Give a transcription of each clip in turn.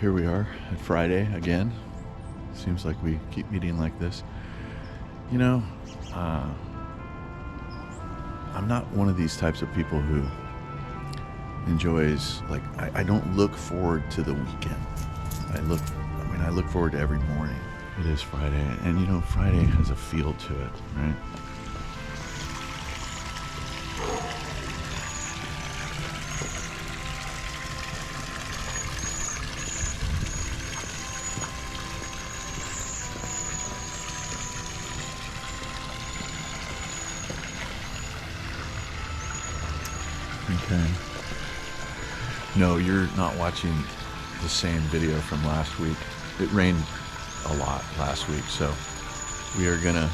here we are at Friday again. Seems like we keep meeting like this. You know, I'm not one of these types of people who enjoys, like, I don't look forward to the weekend. I look forward to every morning. It is Friday, and you know, Friday has a feel to it, right? Okay. No, you're not watching the same video from last week. It rained a lot last week, so we are gonna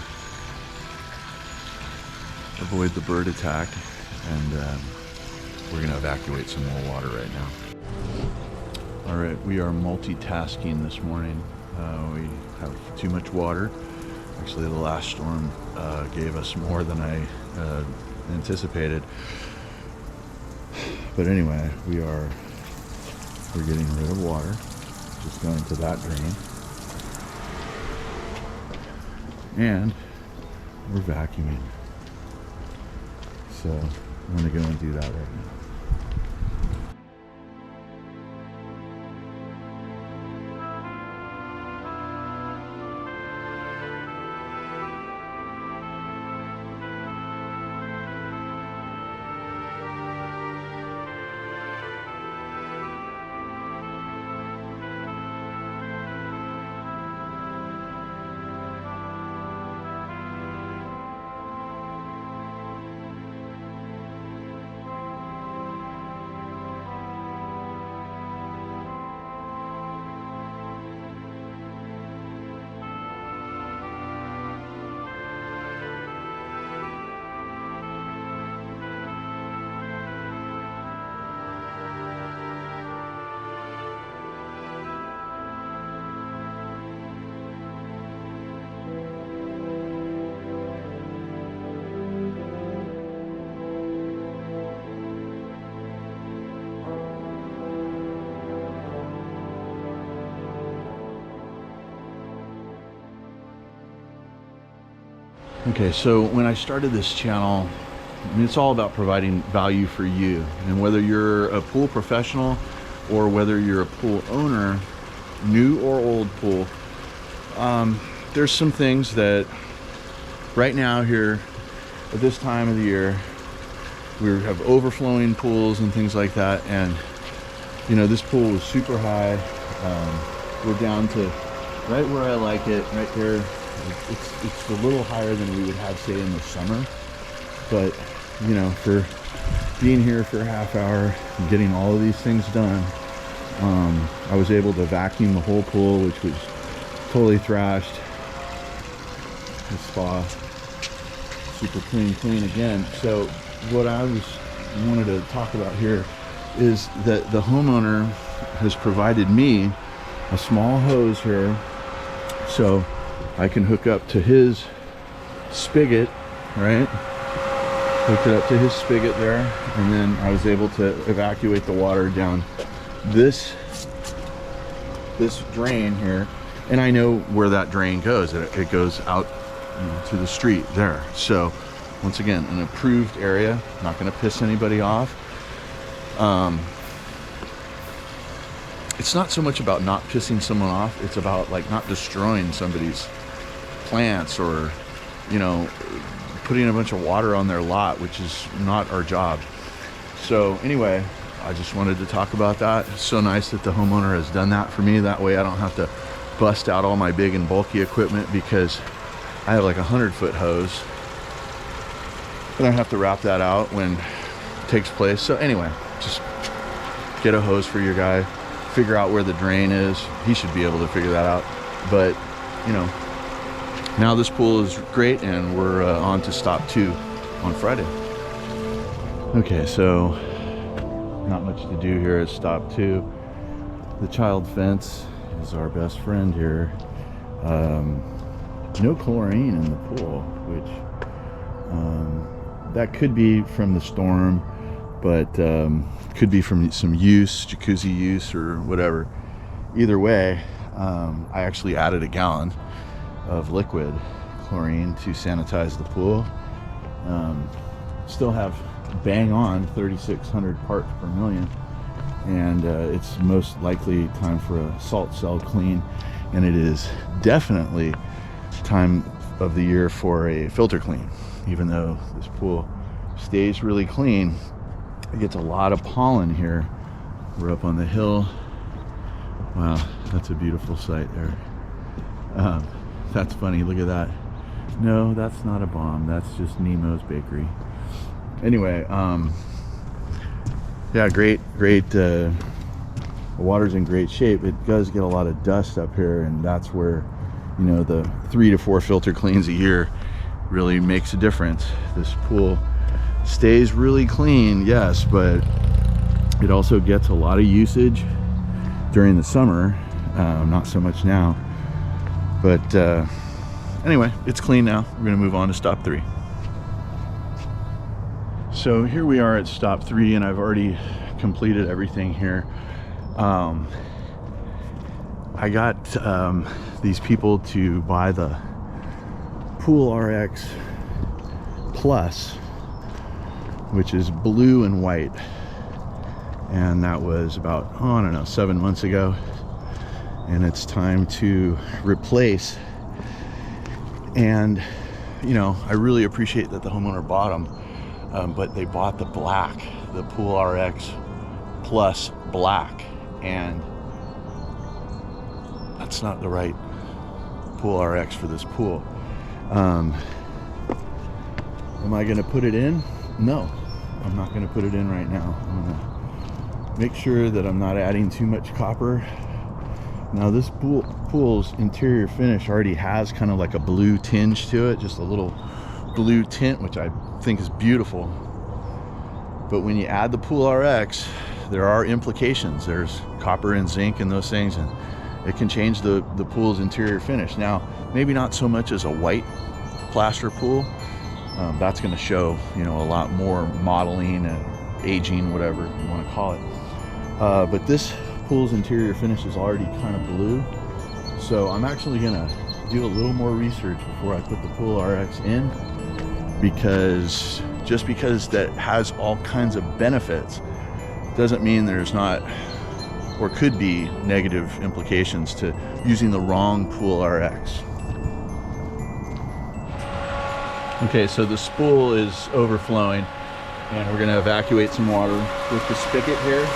avoid the bird attack, and we're gonna evacuate some more water right now. All right, we are multitasking this morning. We have too much water. Actually, the last storm gave us more than I anticipated. But anyway, we're getting rid of water, just going to that drain. And we're vacuuming. So I'm gonna go and do that right now. Okay, so when I started this channel, I mean, it's all about providing value for you. And whether you're a pool professional or whether you're a pool owner, new or old pool, there's some things that right now here at this time of the year, we have overflowing pools and things like that. And, you know, this pool was super high. We're down to right where I like it, right there. It's a little higher than we would have, say, in the summer, but you know, for being here for a half hour and getting all of these things done, I was able to vacuum the whole pool, which was totally thrashed. The spa, super clean again. So what I wanted to talk about here is that the homeowner has provided me a small hose here, so I can hook up to his spigot, right? Hooked it up to his spigot there, and then I was able to evacuate the water down this drain here. And I know where that drain goes. It goes out, you know, to the street there. So once again, an approved area, not gonna piss anybody off. It's not so much about not pissing someone off, it's about like not destroying somebody's plants or, you know, putting a bunch of water on their lot, which is not our job. So anyway, I just wanted to talk about that. It's so nice that the homeowner has done that for me. That way I don't have to bust out all my big and bulky equipment, because I have like a 100-foot hose and I have to wrap that out when it takes place. So anyway, just get a hose for your guy, figure out where the drain is. He should be able to figure that out. But you know, now this pool is great, and we're on to stop 2 on Friday. Okay, so not much to do here at stop 2. The child fence is our best friend here. No chlorine in the pool, which that could be from the storm, but could be from some use, jacuzzi use or whatever. either way, I actually added a gallon of liquid chlorine to sanitize the pool. Still have bang on 3,600 parts per million, and it's most likely time for a salt cell clean, and it is definitely time of the year for a filter clean. Even though this pool stays really clean, it gets a lot of pollen here. We're up on the hill. Wow, that's a beautiful sight there. That's funny, look at that. No, that's not a bomb, that's just Nemo's Bakery. Anyway, yeah, great, the water's in great shape. It does get a lot of dust up here, and that's where, you know, the 3 to 4 filter cleans a year really makes a difference. This pool stays really clean, yes, but it also gets a lot of usage during the summer. Not so much now, but anyway, it's clean now. We're gonna move on to stop 3. So here we are at stop 3, and I've already completed everything here. I got these people to buy the Pool RX Plus, which is blue and white, and that was about, oh, I don't know, 7 months ago, and it's time to replace. And you know, I really appreciate that the homeowner bought them, but they bought the black, the Pool RX Plus black, and that's not the right Pool RX for this pool. Am I gonna put it in? No, I'm not gonna put it in right now. I'm gonna make sure that I'm not adding too much copper. Now this pool's interior finish already has kind of like a blue tinge to it, just a little blue tint, which I think is beautiful. But when you add the Pool RX, there are implications. There's copper and zinc and those things, and it can change the pool's interior finish. Now, maybe not so much as a white plaster pool. That's going to show, you know, a lot more modeling and aging, whatever you want to call it. But this pool's interior finish is already kind of blue, so I'm actually going to do a little more research before I put the Pool RX in, because just because that has all kinds of benefits doesn't mean there's not or could be negative implications to using the wrong Pool RX. Okay, so the spool is overflowing, and we're going to evacuate some water with the spigot here.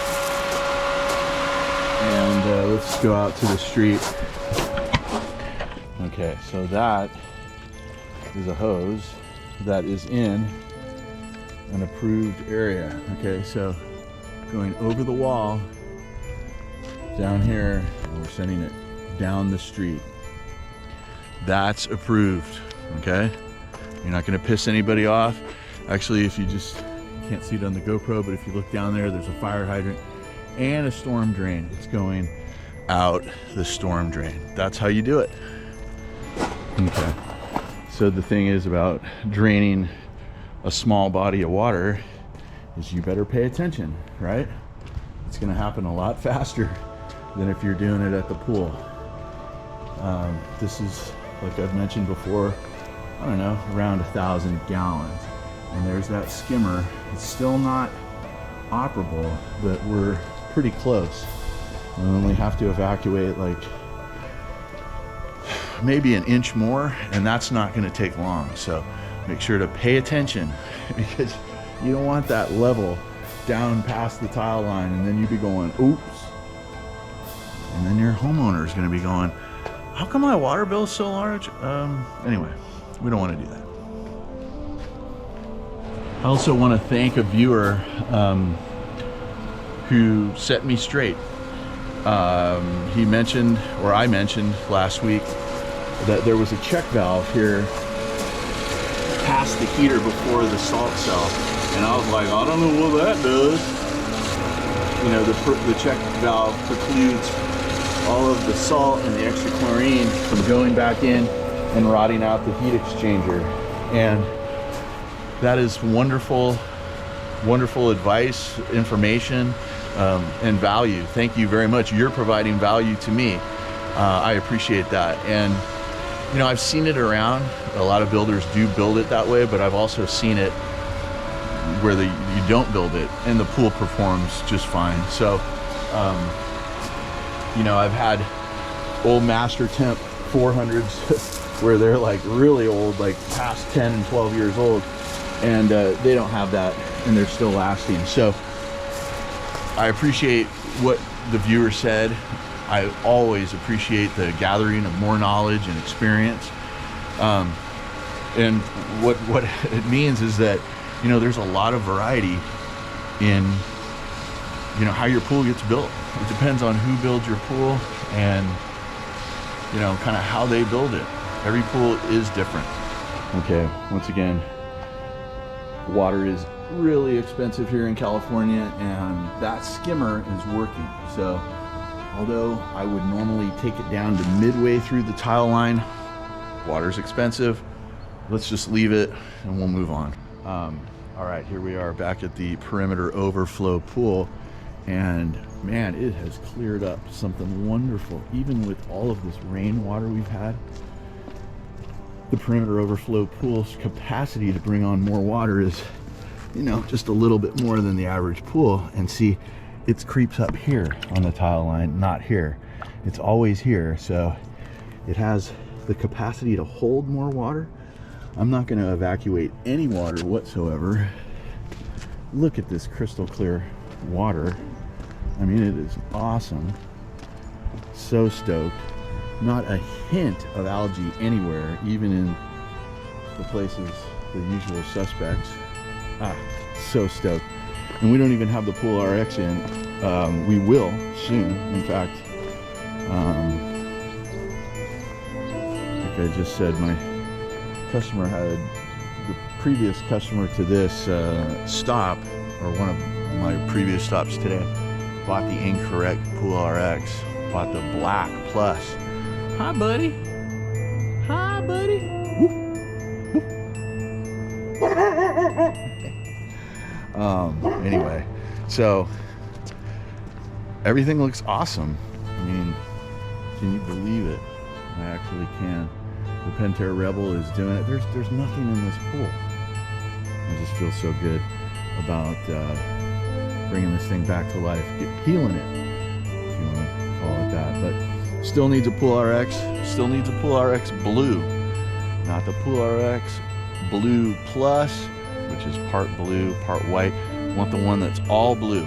And let's go out to the street. Okay, so that is a hose that is in an approved area. Okay, so going over the wall down here, and we're sending it down the street. That's approved. Okay, you're not going to piss anybody off. Actually, if you can't see it on the GoPro, but if you look down there, there's a fire hydrant and a storm drain. It's going out the storm drain. That's how you do it. Okay, so the thing is about draining a small body of water is you better pay attention, right? It's going to happen a lot faster than if you're doing it at the pool. This is, like I've mentioned before, I don't know, around 1,000 gallons. And there's that skimmer. It's still not operable, but we're pretty close. And then we have to evacuate like maybe an inch more, and that's not going to take long. So make sure to pay attention, because you don't want that level down past the tile line, and then you'd be going, oops. And then your homeowner is going to be going, how come my water bill is so large? Anyway, we don't want to do that. I also want to thank a viewer who set me straight. He mentioned, or I mentioned last week, that there was a check valve here past the heater before the salt cell, and I was like, I don't know what that does. You know, the check valve precludes all of the salt and the extra chlorine from going back in and rotting out the heat exchanger. And that is wonderful, wonderful advice, information. and value. Thank you very much. You're providing value to me. I appreciate that. And you know, I've seen it around. A lot of builders do build it that way, but I've also seen it where you don't build it and the pool performs just fine. So, you know, I've had old Master Temp 400s where they're like really old, like past 10 and 12 years old, and they don't have that and they're still lasting. So I appreciate what the viewer said. I always appreciate the gathering of more knowledge and experience. And what it means is that, you know, there's a lot of variety in, you know, how your pool gets built. It depends on who builds your pool and, you know, kind of how they build it. Every pool is different. Okay, once again, water is really expensive here in California, and that skimmer is working. So although I would normally take it down to midway through the tile line, water's expensive. Let's just leave it and we'll move on. All right, here we are back at the perimeter overflow pool, and man, it has cleared up something wonderful. Even with all of this rainwater we've had, the perimeter overflow pool's capacity to bring on more water is, you know, just a little bit more than the average pool. And see, it creeps up here on the tile line, not here. It's always here, so it has the capacity to hold more water. I'm not going to evacuate any water whatsoever. Look at this crystal clear water. I mean, it is awesome. So stoked. Not a hint of algae anywhere, even in the places, the usual suspects. So stoked. And we don't even have the Pool RX in. We will soon, in fact. Like I just said, my customer had, the previous customer to this stop, or one of my previous stops today, bought the incorrect Pool RX, bought the Black Plus. Hi, buddy. Hi, buddy. Anyway, so everything looks awesome. I mean, can you believe it? I actually can. The Pentair Rebel is doing it. There's nothing in this pool. I just feel so good about bringing this thing back to life, healing it, if you want to call it that. But still needs a Pool RX. Still needs a Pool RX Blue, not the Pool RX Blue Plus, which is part blue, part white. Want the one that's all blue.